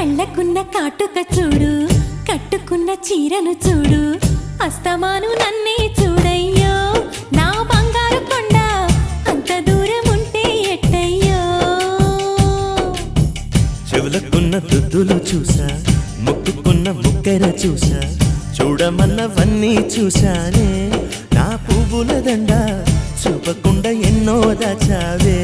కళ్ళకున్న కాటుక చూడు, కట్టుకున్న చీరను చూడు, అస్తమాను నన్నే చూడయ్యో నా బంగారు కొండ, అంత దూరం ఉంటే ఎట్టయ్యో. చెవులకున్న దుద్దులు చూసా, ముక్కుకున్న ముక్కెర చూసా, చూడమన్నవన్నీ చూశానే. నా పువ్వుల దండ చూపకుండా ఎన్నో దాచావే.